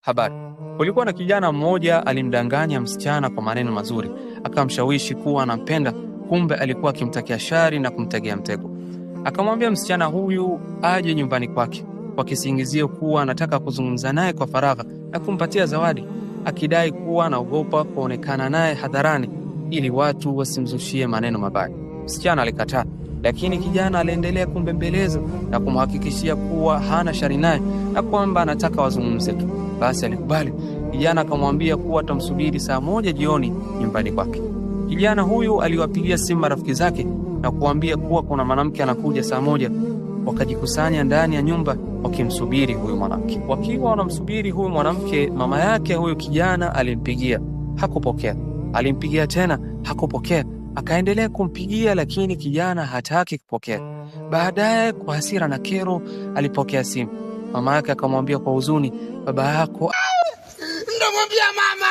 Habari. Kulikuwa na kijana mmoja alimdanganya msichana kwa maneno mazuri, akamshawishi kuwa anampenda, kumbe alikuwa akimtakia shari na kumtegea mtego. Akamwambia msichana huyu aje nyumbani kwake kwa kisingizio kuwa anataka kuzungumza naye kwa faragha na kumpatia zawadi, akidai kuwa anaogopa kuonekana naye hadharani ili watu wasimzushie maneno mabaya. Msichana alikataa, lakini kijana aliendelea kumbembeleza na kumhakikishia kuwa hana shari naye na kwamba anataka wazungumze tu. Basi alikubali. Kijana akamwambia kuwa atamsubiri saa 1 jioni nyumbani kwake. Kijana huyu aliwapigia simu marafiki zake na kuambia kuwa kuna mwanamke anakuja saa 1. Wakajikusanya ndani ya nyumba wakimsubiri huyu mwanamke. Wakiwa wanamsubiri huyu mwanamke, mama yake huyu kijana alimpigia, hakupokea. Alimpigia tena, hakupokea. Akaendelea kumpigia, lakini kijana hataki kupokea. Baadaye kwa hasira na kero alipokea simu. Mama yake akamwambia kwa huzuni, baba yako. Ndamwambia mama